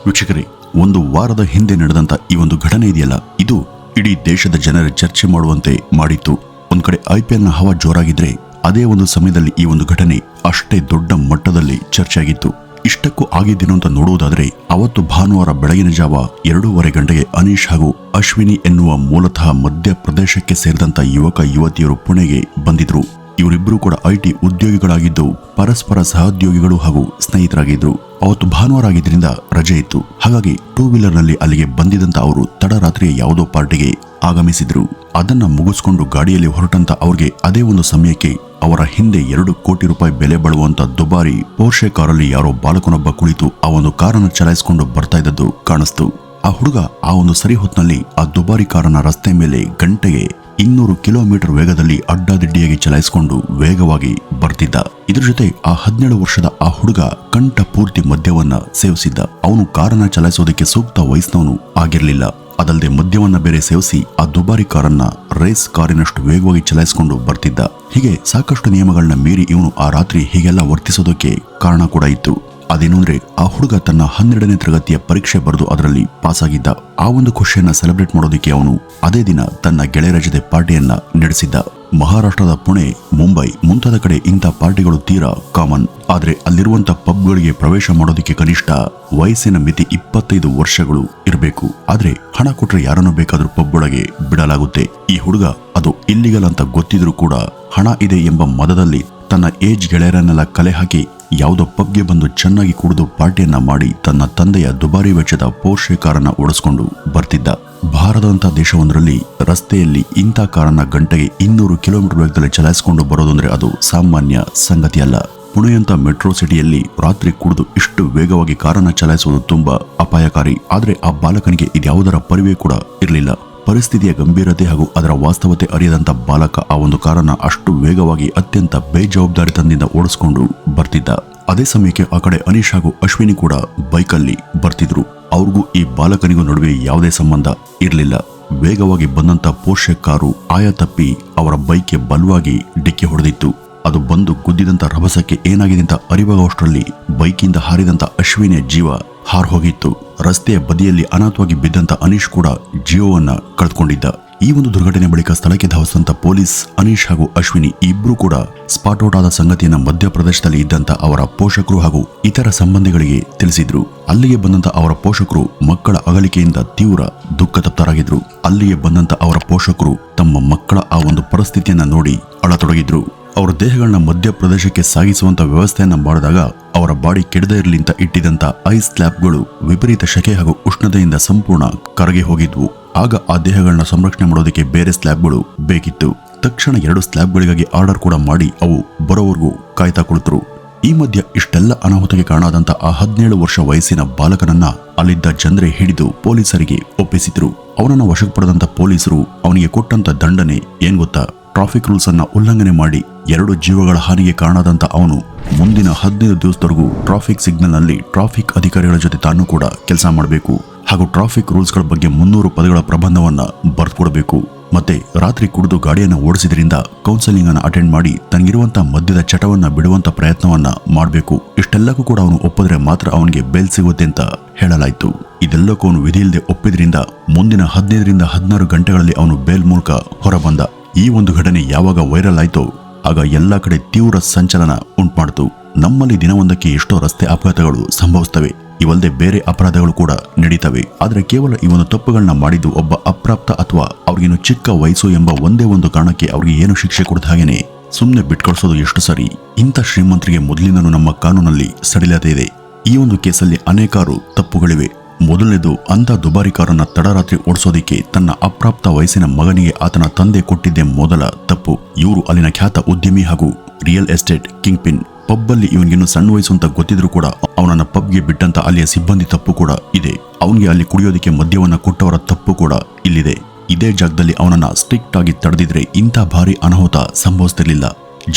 ವೀಕ್ಷಕರೇ, ಒಂದು ವಾರದ ಹಿಂದೆ ನಡೆದಂತ ಈ ಒಂದು ಘಟನೆ ಇದೆಯಲ್ಲ, ಇದು ಇಡೀ ದೇಶದ ಜನರ ಚರ್ಚೆ ಮಾಡುವಂತೆ ಮಾಡಿತ್ತು. ಒಂದ್ ಕಡೆ IPL ನ ಹವಾ ಜೋರಾಗಿದ್ರೆ, ಅದೇ ಒಂದು ಸಮಯದಲ್ಲಿ ಈ ಒಂದು ಘಟನೆ ಅಷ್ಟೇ ದೊಡ್ಡ ಮಟ್ಟದಲ್ಲಿ ಚರ್ಚೆಯಾಗಿತ್ತು. ಇಷ್ಟಕ್ಕೂ ಆಗಿದ್ದೇನು ಅಂತ ನೋಡುವುದಾದ್ರೆ, ಅವತ್ತು ಭಾನುವಾರ ಬೆಳಗಿನ ಜಾವ 2:30 ಗಂಟೆಗೆ ಅನೀಶ್ ಹಾಗೂ ಅಶ್ವಿನಿ ಎನ್ನುವ ಮೂಲತಃ ಮಧ್ಯಪ್ರದೇಶಕ್ಕೆ ಸೇರಿದಂತ ಯುವಕ ಯುವತಿಯರು ಪುಣೆಗೆ ಬಂದಿದ್ರು. ಇವರಿಬ್ಬರು ಕೂಡ IT ಉದ್ಯೋಗಿಗಳಾಗಿದ್ದು, ಪರಸ್ಪರ ಸಹೋದ್ಯೋಗಿಗಳು ಹಾಗೂ ಸ್ನೇಹಿತರಾಗಿದ್ರು. ಅವತ್ತು ಭಾನುವಾರ ಆಗಿದ್ರಿಂದ ರಜೆ ಇತ್ತು. ಹಾಗಾಗಿ 2 ವೀಲರ್ ನಲ್ಲಿ ಅಲ್ಲಿಗೆ ಬಂದಿದ್ದಂತ ಅವರು ತಡರಾತ್ರಿಯ ಯಾವುದೋ ಪಾರ್ಟಿಗೆ ಆಗಮಿಸಿದ್ರು. ಅದನ್ನ ಮುಗಿಸ್ಕೊಂಡು ಗಾಡಿಯಲ್ಲಿ ಹೊರಟಂತ ಅವ್ರಿಗೆ ಅದೇ ಒಂದು ಸಮಯಕ್ಕೆ ಅವರ ಹಿಂದೆ 2 ಕೋಟಿ ರೂಪಾಯಿ ಬೆಲೆ ಬಾಳುವಂತ ದುಬಾರಿ ಪೋರ್ಷೆ ಕಾರಲ್ಲಿ ಯಾರೋ ಬಾಲಕನೊಬ್ಬ ಕುಳಿತು ಆ ಒಂದು ಕಾರನ್ನು ಚಲಾಯಿಸಿಕೊಂಡು ಬರ್ತಾ ಇದ್ದದ್ದು ಕಾಣಿಸ್ತು. ಆ ಹುಡುಗ ಆ ಒಂದು ಸರಿ ಹೊತ್ನಲ್ಲಿ ಆ ದುಬಾರಿ ಕಾರನ್ನ ರಸ್ತೆ ಮೇಲೆ ಗಂಟೆಗೆ 200 ಕಿಲೋಮೀಟರ್ ವೇಗದಲ್ಲಿ ಅಡ್ಡಾದಿಡ್ಡಿಯಾಗಿ ಚಲಾಯಿಸಿಕೊಂಡು ವೇಗವಾಗಿ ಬರ್ತಿದ್ದ. ಇದ್ರ ಜೊತೆ ಆ 17 ವರ್ಷದ ಆ ಹುಡುಗ ಕಂಠ ಪೂರ್ತಿ ಮದ್ಯವನ್ನ ಸೇವಿಸಿದ್ದ. ಅವನು ಕಾರನ್ನ ಚಲಾಯಿಸೋದಕ್ಕೆ ಸೂಕ್ತ ವಯಸ್ಸಿನವನು ಆಗಿರ್ಲಿಲ್ಲ. ಅದಲ್ಲದೆ ಮದ್ಯವನ್ನ ಬೇರೆ ಸೇವಿಸಿ ಆ ದುಬಾರಿ ಕಾರನ್ನ ರೇಸ್ ಕಾರಿನಷ್ಟು ವೇಗವಾಗಿ ಚಲಾಯಿಸಿಕೊಂಡು ಬರ್ತಿದ್ದ. ಹೀಗೆ ಸಾಕಷ್ಟು ನಿಯಮಗಳನ್ನ ಮೀರಿ ಇವನು ಆ ರಾತ್ರಿ ಹೀಗೆಲ್ಲ ವರ್ತಿಸೋದಕ್ಕೆ ಕಾರಣ ಕೂಡ ಇತ್ತು. ಅದೇನು ಅಂದ್ರೆ, ಆ ಹುಡುಗ ತನ್ನ 12ನೇ ತರಗತಿಯ ಪರೀಕ್ಷೆ ಬರೆದು ಅದರಲ್ಲಿ ಪಾಸ್ ಆಗಿದ್ದ. ಆ ಒಂದು ಖುಷಿಯನ್ನ ಸೆಲೆಬ್ರೇಟ್ ಮಾಡೋದಕ್ಕೆ ಅವನು ಅದೇ ದಿನ ತನ್ನ ಗೆಳೆಯರ ಜೊತೆ ಪಾರ್ಟಿಯನ್ನ ನಡೆಸಿದ್ದ. ಮಹಾರಾಷ್ಟ್ರದ ಪುಣೆ, ಮುಂಬೈ ಮುಂತಾದ ಕಡೆ ಇಂಥ ಪಾರ್ಟಿಗಳು ತೀರಾ ಕಾಮನ್. ಆದ್ರೆ ಅಲ್ಲಿರುವಂತ ಪಬ್ಗಳಿಗೆ ಪ್ರವೇಶ ಮಾಡೋದಕ್ಕೆ ಕನಿಷ್ಠ ವಯಸ್ಸಿನ ಮಿತಿ 25 ವರ್ಷಗಳು ಇರಬೇಕು. ಆದ್ರೆ ಹಣ ಕೊಟ್ರೆ ಯಾರನ್ನು ಬೇಕಾದ್ರೂ ಪಬ್ ಒಳಗೆ ಬಿಡಲಾಗುತ್ತೆ. ಈ ಹುಡುಗ ಅದು ಇಲ್ಲಿಗಲ್ ಅಂತ ಗೊತ್ತಿದ್ರೂ ಕೂಡ ಹಣ ಇದೆ ಎಂಬ ಮದದಲ್ಲಿ ತನ್ನ ಏಜ್ ಗೆಳೆಯರನ್ನೆಲ್ಲ ಕಲೆ ಹಾಕಿ ಯಾವುದೋ ಪಬ್ಗೆ ಬಂದು ಚೆನ್ನಾಗಿ ಕುಡಿದು ಪಾರ್ಟಿಯನ್ನ ಮಾಡಿ ತನ್ನ ತಂದೆಯ ದುಬಾರಿ ವೆಚ್ಚದ ಪೋರ್ಷೆ ಕಾರನ್ನ ಓಡಿಸ್ಕೊಂಡು ಬರ್ತಿದ್ದ. ಭಾರತದಂತ ದೇಶವೊಂದರಲ್ಲಿ ರಸ್ತೆಯಲ್ಲಿ ಇಂಥ ಕಾರನ್ನ ಗಂಟೆಗೆ 200 ಕಿಲೋಮೀಟರ್ ವೇಗದಲ್ಲಿ ಚಲಾಯಿಸಿಕೊಂಡು ಬರೋದಂದ್ರೆ ಅದು ಸಾಮಾನ್ಯ ಸಂಗತಿಯಲ್ಲ. ಪುಣೆಯಂತ ಮೆಟ್ರೋ ಸಿಟಿಯಲ್ಲಿ ರಾತ್ರಿ ಕುಡಿದು ಇಷ್ಟು ವೇಗವಾಗಿ ಕಾರನ್ನ ಚಲಾಯಿಸುವುದು ತುಂಬಾ ಅಪಾಯಕಾರಿ. ಆದ್ರೆ ಆ ಬಾಲಕನಿಗೆ ಇದ್ಯಾವುದರ ಪರಿವೇ ಕೂಡ ಇರಲಿಲ್ಲ. ಪರಿಸ್ಥಿತಿಯ ಗಂಭೀರತೆ ಹಾಗೂ ಅದರ ವಾಸ್ತವತೆ ಅರಿಯದಂತ ಬಾಲಕ ಆ ಒಂದು ಕಾರನ್ನ ಅಷ್ಟು ವೇಗವಾಗಿ ಅತ್ಯಂತ ಬೇಜವಾಬ್ದಾರಿತನದಿಂದ ಓಡಿಸ್ಕೊಂಡು ಬರ್ತಿದ್ದ. ಅದೇ ಸಮಯಕ್ಕೆ ಆ ಕಡೆ ಅನೀಶ್ ಹಾಗೂ ಅಶ್ವಿನಿ ಕೂಡ ಬೈಕಲ್ಲಿ ಬರ್ತಿದ್ರು. ಅವ್ರಿಗೂ ಈ ಬಾಲಕನಿಗೂ ನಡುವೆ ಯಾವುದೇ ಸಂಬಂಧ ಇರಲಿಲ್ಲ. ವೇಗವಾಗಿ ಬಂದಂತ ಪೋರ್ಷೆ ಕಾರು ಆಯ ತಪ್ಪಿ ಅವರ ಬೈಕ್ಗೆ ಬಲವಾಗಿ ಡಿಕ್ಕಿ ಹೊಡೆದಿತ್ತು. ಅದು ಬಂದು ಗುದ್ದಿದಂತ ರಭಸಕ್ಕೆ ಏನಾಗಿದೆ ಅಂತ ಅರಿವಾಗುವಷ್ಟರಲ್ಲಿ ಬೈಕಿಂದ ಹಾರಿದಂತ ಅಶ್ವಿನಿಯ ಜೀವ ಹಾರ್ ಹೋಗಿತ್ತು. ರಸ್ತೆಯ ಬದಿಯಲ್ಲಿ ಅನಾಥವಾಗಿ ಬಿದ್ದಂತ ಅನೀಶ್ ಕೂಡ ಜೀವವನ್ನ ಕಳೆದುಕೊಂಡಿದ್ದ. ಈ ಒಂದು ದುರ್ಘಟನೆ ಬಳಿಕ ಸ್ಥಳಕ್ಕೆ ಧಾವಿಸಿದಂತ ಪೊಲೀಸ್ ಅನೀಶ್ ಹಾಗೂ ಅಶ್ವಿನಿ ಇಬ್ರು ಕೂಡ ಸ್ಪಾಟ್ ಔಟ್ ಆದ ಸಂಗತಿಯನ್ನ ಮಧ್ಯಪ್ರದೇಶದಲ್ಲಿ ಇದ್ದಂತ ಅವರ ಪೋಷಕರು ಹಾಗೂ ಇತರ ಸಂಬಂಧಿಗಳಿಗೆ ತಿಳಿಸಿದ್ರು. ಅಲ್ಲಿಗೆ ಬಂದಂತ ಅವರ ಪೋಷಕರು ಮಕ್ಕಳ ಅಗಲಿಕೆಯಿಂದ ತೀವ್ರ ದುಃಖತಪ್ತರಾಗಿದ್ರು. ಅಲ್ಲಿಗೆ ಬಂದಂತ ಅವರ ಪೋಷಕರು ತಮ್ಮ ಮಕ್ಕಳ ಆ ಒಂದು ಪರಿಸ್ಥಿತಿಯನ್ನ ನೋಡಿ ಅಳತೊಡಗಿದ್ರು. ಅವರ ದೇಹಗಳನ್ನ ಮಧ್ಯಪ್ರದೇಶಕ್ಕೆ ಸಾಗಿಸುವಂತ ವ್ಯವಸ್ಥೆಯನ್ನ ಮಾಡಿದಾಗ ಅವರ ಬಾಡಿ ಕೆಡದೇ ಇರಲಿ ಅಂತ ಇಟ್ಟಿದ್ದಂತ ಐಸ್ ಸ್ಲ್ಯಾಬ್ಗಳು ವಿಪರೀತ ಶಕೆ ಹಾಗೂ ಉಷ್ಣತೆಯಿಂದ ಸಂಪೂರ್ಣ ಕರಗಿ ಹೋಗಿದ್ವು. ಆಗ ಆ ದೇಹಗಳನ್ನ ಸಂರಕ್ಷಣೆ ಮಾಡೋದಕ್ಕೆ ಬೇರೆ ಸ್ಲ್ಯಾಬ್ಗಳು ಬೇಕಿತ್ತು. ತಕ್ಷಣ 2 ಸ್ಲ್ಯಾಬ್ಗಳಿಗಾಗಿ ಆರ್ಡರ್ ಕೂಡ ಮಾಡಿ ಅವು ಬರೋವರೆಗೂ ಕಾಯ್ತಾ ಕುಳಿತರು. ಈ ಮಧ್ಯ ಇಷ್ಟೆಲ್ಲ ಅನಾಹುತಕ್ಕೆ ಕಾರಣ ಆದಂತ ಆ 17 ವರ್ಷ ವಯಸ್ಸಿನ ಬಾಲಕನನ್ನ ಅಲ್ಲಿದ್ದ ಜನರೇ ಹಿಡಿದು ಪೊಲೀಸರಿಗೆ ಒಪ್ಪಿಸಿದ್ರು. ಅವನನ್ನ ವಶಕ್ಕೆ ಪಡೆದಂತ ಪೊಲೀಸರು ಅವನಿಗೆ ಕೊಟ್ಟಂತ ದಂಡನೆ ಏನ್ ಗೊತ್ತಾ? ಟ್ರಾಫಿಕ್ ರೂಲ್ಸ್ ಅನ್ನ ಉಲ್ಲಂಘನೆ ಮಾಡಿ 2 ಜೀವಗಳ ಹಾನಿಗೆ ಕಾರಣಾದಂತ ಅವನು ಮುಂದಿನ 15 ದಿವಸದವರೆಗೂ ಟ್ರಾಫಿಕ್ ಸಿಗ್ನಲ್ ನಲ್ಲಿ ಟ್ರಾಫಿಕ್ ಅಧಿಕಾರಿಗಳ ಜೊತೆ ತಾನು ಕೂಡ ಕೆಲಸ ಮಾಡಬೇಕು. ಹಾಗೂ ಟ್ರಾಫಿಕ್ ರೂಲ್ಸ್ ಗಳ ಬಗ್ಗೆ 300 ಪದಗಳ ಪ್ರಬಂಧವನ್ನ ಬರ್ಕೊಡ್ಬೇಕು. ಮತ್ತೆ ರಾತ್ರಿ ಕುಡಿದು ಗಾಡಿಯನ್ನ ಓಡಿಸಿದ್ರಿಂದ ಕೌನ್ಸೆಲಿಂಗ್ ಅನ್ನ ಅಟೆಂಡ್ ಮಾಡಿ ತನಗಿರುವಂತ ಮದ್ಯದ ಚಟವನ್ನ ಬಿಡುವಂತ ಪ್ರಯತ್ನವನ್ನ ಮಾಡಬೇಕು. ಇಷ್ಟೆಲ್ಲಕ್ಕೂ ಕೂಡ ಅವನು ಒಪ್ಪಿದ್ರೆ ಮಾತ್ರ ಅವನಿಗೆ ಬೇಲ್ ಸಿಗುತ್ತೆ ಅಂತ ಹೇಳಲಾಯ್ತು. ಇದೆಲ್ಲಕ್ಕೂ ಅವನು ವಿಧಿ ಇಲ್ಲದೆ ಒಪ್ಪಿದ್ರಿಂದ ಮುಂದಿನ 15ರಿಂದ 16 ಗಂಟೆಗಳಲ್ಲಿ ಅವನು ಬೇಲ್ ಮೂಲಕ ಹೊರಬಂದ. ಈ ಒಂದು ಘಟನೆ ಯಾವಾಗ ವೈರಲ್ ಆಯ್ತೋ ಆಗ ಎಲ್ಲಾ ಕಡೆ ತೀವ್ರ ಸಂಚಲನ ಉಂಟುಮಾಡಿತು. ನಮ್ಮಲ್ಲಿ ದಿನವೊಂದಕ್ಕೆ ಎಷ್ಟೋ ರಸ್ತೆ ಅಪಘಾತಗಳು ಸಂಭವಿಸ್ತವೆ. ಇವಲ್ಲದೆ ಬೇರೆ ಅಪರಾಧಗಳು ಕೂಡ ನಡೀತವೆ. ಆದ್ರೆ ಕೇವಲ ಈ ಒಂದು ತಪ್ಪುಗಳನ್ನ ಮಾಡಿದ್ದು ಒಬ್ಬ ಅಪ್ರಾಪ್ತ ಅಥವಾ ಅವ್ರಿಗೇನು ಚಿಕ್ಕ ವಯಸ್ಸು ಎಂಬ ಒಂದೇ ಒಂದು ಕಾರಣಕ್ಕೆ ಅವ್ರಿಗೆ ಏನು ಶಿಕ್ಷೆ ಕೊಡದ ಹಾಗೇನೆ ಸುಮ್ಮನೆ ಬಿಟ್ಕೊಳ್ಸೋದು ಎಷ್ಟು ಸರಿ? ಇಂಥ ಶ್ರೀಮಂತರಿಗೆ ಮೊದಲಿಂದನೂ ನಮ್ಮ ಕಾನೂನಲ್ಲಿ ಸಡಿಲತೆ ಇದೆ. ಈ ಒಂದು ಕೇಸಲ್ಲಿ ಅನೇಕಾರು ತಪ್ಪುಗಳಿವೆ. ಮೊದಲನೇದು, ಅಂಥ ದುಬಾರಿ ಕಾರನ್ನ ತಡರಾತ್ರಿ ಓಡಿಸೋದಿಕ್ಕೆ ತನ್ನ ಅಪ್ರಾಪ್ತ ವಯಸ್ಸಿನ ಮಗನಿಗೆ ಆತನ ತಂದೆ ಕೊಟ್ಟಿದ್ದೇ ಮೊದಲ ತಪ್ಪು. ಇವರು ಅಲ್ಲಿನ ಖ್ಯಾತ ಉದ್ಯಮಿ ಹಾಗೂ ರಿಯಲ್ ಎಸ್ಟೇಟ್ ಕಿಂಗ್ ಪಿನ್. ಪಬ್ಬಲ್ಲಿ ಇವನಿಗಿನ್ನು ಸಣ್ಣ ವಯಸ್ಸು ಅಂತ ಗೊತ್ತಿದ್ರು ಕೂಡ ಅವನನ್ನ ಪಬ್ಗೆ ಬಿಟ್ಟಂತ ಅಲ್ಲಿಯ ಸಿಬ್ಬಂದಿ ತಪ್ಪು ಕೂಡ ಇದೆ. ಅವನಿಗೆ ಅಲ್ಲಿ ಕುಡಿಯೋದಕ್ಕೆ ಮದ್ಯವನ್ನ ಕೊಟ್ಟವರ ತಪ್ಪು ಕೂಡ ಇಲ್ಲಿದೆ. ಇದೇ ಜಾಗದಲ್ಲಿ ಅವನನ್ನ ಸ್ಟ್ರಿಕ್ಟ್ ಆಗಿ ತಡೆದಿದ್ರೆ ಇಂಥ ಭಾರಿ ಅನಾಹುತ ಸಂಭವಿಸ್ತಿರ್ಲಿಲ್ಲ.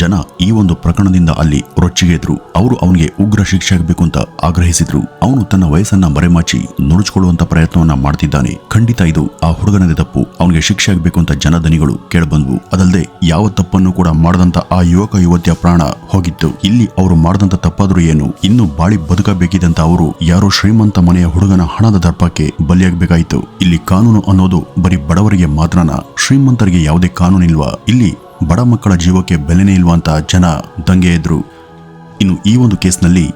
ಜನ ಈ ಒಂದು ಪ್ರಕರಣದಿಂದ ಅಲ್ಲಿ ರೊಚ್ಚಿಗೆ ಇದ್ರು. ಅವರು ಅವನಿಗೆ ಉಗ್ರ ಶಿಕ್ಷೆ ಆಗಬೇಕು ಅಂತ ಆಗ್ರಹಿಸಿದ್ರು. ಅವನು ತನ್ನ ವಯಸ್ಸನ್ನ ಮರೆಮಾಚಿ ನುಣುಚಿಕೊಳ್ಳುವಂತ ಪ್ರಯತ್ನವನ್ನ ಮಾಡ್ತಿದ್ದಾನೆ. ಖಂಡಿತ ಇದು ಆ ಹುಡುಗನದೇ ತಪ್ಪು, ಅವನಿಗೆ ಶಿಕ್ಷೆ ಆಗಬೇಕು ಅಂತ ಜನದನಿಗಳು ಕೇಳಬಂದ್ವು. ಅದಲ್ಲದೆ ಯಾವ ತಪ್ಪನ್ನು ಕೂಡ ಮಾಡದಂತ ಆ ಯುವಕ ಯುವತಿಯ ಪ್ರಾಣ ಹೋಗಿತ್ತು. ಇಲ್ಲಿ ಅವರು ಮಾಡದಂತ ತಪ್ಪಾದ್ರೂ ಏನು, ಇನ್ನು ಬಾಳಿ ಬದುಕಬೇಕಿದಂತ ಅವರು ಯಾರೋ ಶ್ರೀಮಂತ ಮನೆಯ ಹುಡುಗನ ಹಣದ ದರ್ಪಕ್ಕೆ ಬಲಿಯಾಗಬೇಕಾಯಿತು. ಇಲ್ಲಿ ಕಾನೂನು ಅನ್ನೋದು ಬರೀ ಬಡವರಿಗೆ ಮಾತ್ರನ, ಶ್ರೀಮಂತರಿಗೆ ಯಾವುದೇ ಕಾನೂನಿಲ್ವಾ? ಇಲ್ಲಿ ಬಡ ಮಕ್ಕಳ ಜೀವಕ್ಕೆ ಬೆಲೆನೇ ಇಲ್ವಾ ಅಂತ ಜನ ದಂಗೆ ಎದ್ರು. ಇನ್ನು ಈ ಒಂದು ಕೇಸ್ನಲ್ಲಿ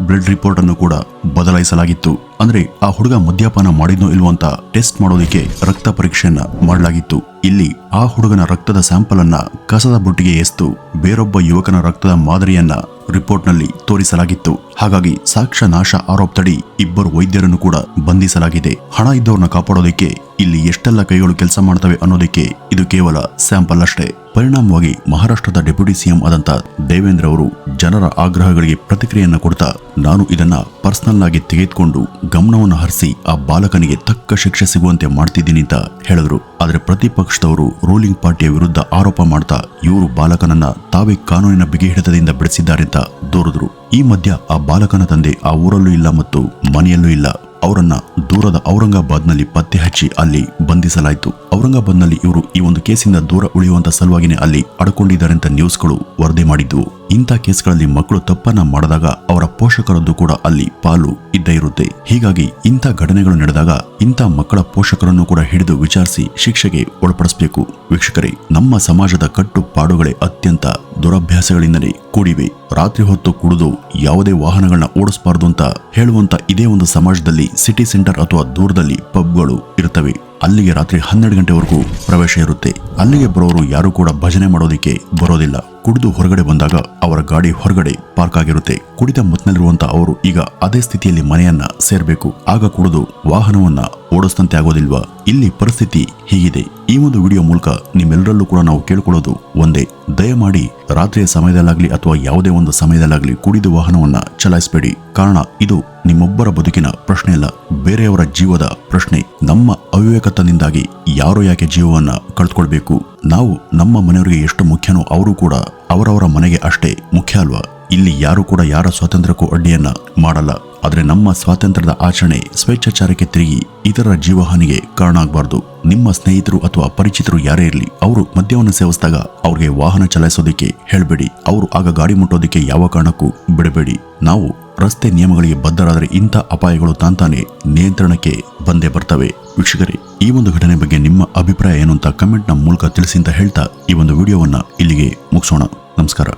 ಬ್ಲಡ್ ರಿಪೋರ್ಟ್ ಅನ್ನು ಕೂಡ ಬದಲಾಯಿಸಲಾಗಿತ್ತು. ಅಂದ್ರೆ ಆ ಹುಡುಗ ಮದ್ಯಪಾನ ಮಾಡಿದ್ನೋ ಇಲ್ವೋ ಅಂತ ಟೆಸ್ಟ್ ಮಾಡೋದಕ್ಕೆ ರಕ್ತ ಪರೀಕ್ಷೆಯನ್ನ ಮಾಡಲಾಗಿತ್ತು. ಇಲ್ಲಿ ಆ ಹುಡುಗನ ರಕ್ತದ ಸ್ಯಾಂಪಲ್ ಅನ್ನ ಕಸದ ಬುಟ್ಟಿಗೆ ಎಸ್ತು ಬೇರೊಬ್ಬ ಯುವಕನ ರಕ್ತದ ಮಾದರಿಯನ್ನ ರಿಪೋರ್ಟ್ ನಲ್ಲಿ ತೋರಿಸಲಾಗಿತ್ತು. ಹಾಗಾಗಿ ಸಾಕ್ಷ್ಯ ನಾಶ ಆರೋಪದಡಿ ಇಬ್ಬರು ವೈದ್ಯರನ್ನು ಕೂಡ ಬಂಧಿಸಲಾಗಿದೆ. ಹಣ ಇದ್ದವ್ರನ್ನ ಕಾಪಾಡೋದಕ್ಕೆ ಇಲ್ಲಿ ಎಷ್ಟೆಲ್ಲ ಕೈಗಳು ಕೆಲಸ ಮಾಡ್ತವೆ ಅನ್ನೋದಕ್ಕೆ ಇದು ಕೇವಲ ಸ್ಯಾಂಪಲ್ ಅಷ್ಟೇ. ಪರಿಣಾಮವಾಗಿ ಮಹಾರಾಷ್ಟ್ರದ ಡೆಪ್ಯೂಟಿ ಸಿಎಂ ಆದಂತ ದೇವೇಂದ್ರ ಅವರು ಜನರ ಆಗ್ರಹಗಳಿಗೆ ಪ್ರತಿಕ್ರಿಯೆಯನ್ನ ಕೊಡ್ತಾ, ನಾನು ಇದನ್ನ ಪರ್ಸನಲ್ ಆಗಿ ತೆಗೆದುಕೊಂಡು ಗಮನವನ್ನು ಹರಿಸಿ ಆ ಬಾಲಕನಿಗೆ ತಕ್ಕ ಶಿಕ್ಷೆ ಸಿಗುವಂತೆ ಮಾಡ್ತಿದ್ದೀನಿ ಅಂತ ಹೇಳಿದ್ರು. ಆದ್ರೆ ಪ್ರತಿಪಕ್ಷದವರು ರೂಲಿಂಗ್ ಪಾರ್ಟಿಯ ವಿರುದ್ಧ ಆರೋಪ ಮಾಡ್ತಾ ಇವರು ಬಾಲಕನನ್ನ ತಾವೇ ಕಾನೂನಿನ ಬಿಗಿ ಹಿಡಿತದಿಂದ ಬಿಡಿಸಿದ್ದಾರೆ ಅಂತ ದೂರಿದ್ರು. ಈ ಮಧ್ಯ ಆ ಬಾಲಕನ ತಂದೆ ಆ ಊರಲ್ಲೂ ಇಲ್ಲ ಮತ್ತು ಮನೆಯಲ್ಲೂ ಇಲ್ಲ. ಅವರನ್ನ ದೂರದ ಔರಂಗಾಬಾದ್ನಲ್ಲಿ ಪತ್ತೆ ಹಚ್ಚಿ ಅಲ್ಲಿ ಬಂಧಿಸಲಾಯಿತು. ಔರಂಗಾಬಾದ್ನಲ್ಲಿ ಇವರು ಈ ಒಂದು ಕೇಸಿಂದ ದೂರ ಉಳಿಯುವಂತ ಸಲುವಾಗಿನೇ ಅಲ್ಲಿ ಅಡ್ಕೊಂಡಿದ್ದಾರೆ ಅಂತ ನ್ಯೂಸ್ಗಳು ವರದಿ ಮಾಡಿದ್ವು. ಇಂಥ ಕೇಸ್ಗಳಲ್ಲಿ ಮಕ್ಕಳು ತಪ್ಪನ್ನ ಮಾಡಿದಾಗ ಅವರ ಪೋಷಕರದ್ದು ಕೂಡ ಅಲ್ಲಿ ಪಾಲು ಇದ್ದೇ ಇರುತ್ತೆ. ಹೀಗಾಗಿ ಇಂಥ ಘಟನೆಗಳು ನಡೆದಾಗ ಇಂಥ ಮಕ್ಕಳ ಪೋಷಕರನ್ನು ಕೂಡ ಹಿಡಿದು ವಿಚಾರಿಸಿ ಶಿಕ್ಷೆಗೆ ಒಳಪಡಿಸಬೇಕು. ವೀಕ್ಷಕರೇ, ನಮ್ಮ ಸಮಾಜದ ಕಟ್ಟುಪಾಡುಗಳೇ ಅತ್ಯಂತ ದುರಭ್ಯಾಸಗಳಿಂದಲೇ ಕೂಡಿವೆ. ರಾತ್ರಿ ಹೊತ್ತು ಕುಡಿದು ಯಾವುದೇ ವಾಹನಗಳನ್ನ ಓಡಿಸಬಾರದು ಅಂತ ಹೇಳುವಂತ ಇದೇ ಒಂದು ಸಮಾಜದಲ್ಲಿ ಸಿಟಿ ಸೆಂಟರ್ ಅಥವಾ ದೂರದಲ್ಲಿ ಪಬ್ಗಳು ಇರ್ತವೆ. ಅಲ್ಲಿಗೆ ರಾತ್ರಿ 12 ಗಂಟೆವರೆಗೂ ಪ್ರವೇಶ ಇರುತ್ತೆ. ಅಲ್ಲಿಗೆ ಬರೋರು ಯಾರು ಕೂಡ ಭಜನೆ ಮಾಡೋದಿಕ್ಕೆ ಬರೋದಿಲ್ಲ. ಕುಡಿದು ಹೊರಗಡೆ ಬಂದಾಗ ಅವರ ಗಾಡಿ ಹೊರಗಡೆ ಪಾರ್ಕ್ ಆಗಿರುತ್ತೆ. ಕುಡಿದ ಮತ್ತಿನಲ್ಲಿರುವಂತ ಅವರು ಈಗ ಅದೇ ಸ್ಥಿತಿಯಲ್ಲಿ ಮನೆಯನ್ನ ಸೇರ್ಬೇಕು. ಆಗ ಕುಡಿದು ವಾಹನವನ್ನ ಓಡಿಸ್ತಂತೆ ಆಗೋದಿಲ್ವಾ? ಇಲ್ಲಿ ಪರಿಸ್ಥಿತಿ ಹೀಗಿದೆ. ಈ ಒಂದು ವಿಡಿಯೋ ಮೂಲಕ ನಿಮ್ಮೆಲ್ಲರಲ್ಲೂ ಕೂಡ ನಾವು ಕೇಳ್ಕೊಳ್ಳೋದು ಒಂದೇ, ದಯಮಾಡಿ ರಾತ್ರಿಯ ಸಮಯದಲ್ಲಾಗ್ಲಿ ಅಥವಾ ಯಾವುದೇ ಒಂದು ಸಮಯದಲ್ಲಾಗ್ಲಿ ಕುಡಿದು ವಾಹನವನ್ನ ಚಲಾಯಿಸಬೇಡಿ. ಕಾರಣ ಇದು ನಿಮ್ಮೊಬ್ಬರ ಬದುಕಿನ ಪ್ರಶ್ನೆ ಅಲ್ಲ, ಬೇರೆಯವರ ಜೀವದ ಪ್ರಶ್ನೆ. ನಮ್ಮ ಅವಿವೇಕತನಿಂದಾಗಿ ಯಾರೋ ಯಾಕೆ ಜೀವವನ್ನ ಕಳೆದುಕೊಳ್ಬೇಕು? ನಾವು ನಮ್ಮ ಮನೆಯವರಿಗೆ ಎಷ್ಟು ಮುಖ್ಯನೋ ಅವರು ಕೂಡ ಅವರವರ ಮನೆಗೆ ಅಷ್ಟೇ ಮುಖ್ಯ ಅಲ್ವಾ? ಇಲ್ಲಿ ಯಾರು ಕೂಡ ಯಾರ ಸ್ವಾತಂತ್ರ್ಯಕ್ಕೂ ಅಡ್ಡಿಯನ್ನ ಮಾಡಲ್ಲ. ಆದ್ರೆ ನಮ್ಮ ಸ್ವಾತಂತ್ರ್ಯದ ಆಚರಣೆ ಸ್ವೇಚ್ಛಾಚಾರಕ್ಕೆ ತಿರುಗಿ ಇತರರ ಜೀವಹಾನಿಗೆ ಕಾರಣ ಆಗಬಾರ್ದು. ನಿಮ್ಮ ಸ್ನೇಹಿತರು ಅಥವಾ ಪರಿಚಿತರು ಯಾರೇ ಇರಲಿ, ಅವರು ಮದ್ಯವನ್ನು ಸೇವಿಸಿದಾಗ ಅವ್ರಿಗೆ ವಾಹನ ಚಲಾಯಿಸೋದಕ್ಕೆ ಹೇಳಬೇಡಿ. ಅವರು ಆಗ ಗಾಡಿ ಮುಟ್ಟೋದಕ್ಕೆ ಯಾವ ಕಾರಣಕ್ಕೂ ಬಿಡಬೇಡಿ. ನಾವು ರಸ್ತೆ ನಿಯಮಗಳಿಗೆ ಬದ್ಧರಾದರೆ ಇಂಥ ಅಪಾಯಗಳು ತಾಂತಾನೆ ನಿಯಂತ್ರಣಕ್ಕೆ ಬಂದೇ ಬರ್ತವೆ. ವೀಕ್ಷಕರೇ, ಈ ಒಂದು ಘಟನೆ ಬಗ್ಗೆ ನಿಮ್ಮ ಅಭಿಪ್ರಾಯ ಏನು ಅಂತ ಕಮೆಂಟ್ನ ಮೂಲಕ ತಿಳಿಸಿ ಅಂತ ಹೇಳ್ತಾ ಈ ಒಂದು ವಿಡಿಯೋವನ್ನ ಇಲ್ಲಿಗೆ ಮುಗಿಸೋಣ. ನಮಸ್ಕಾರ.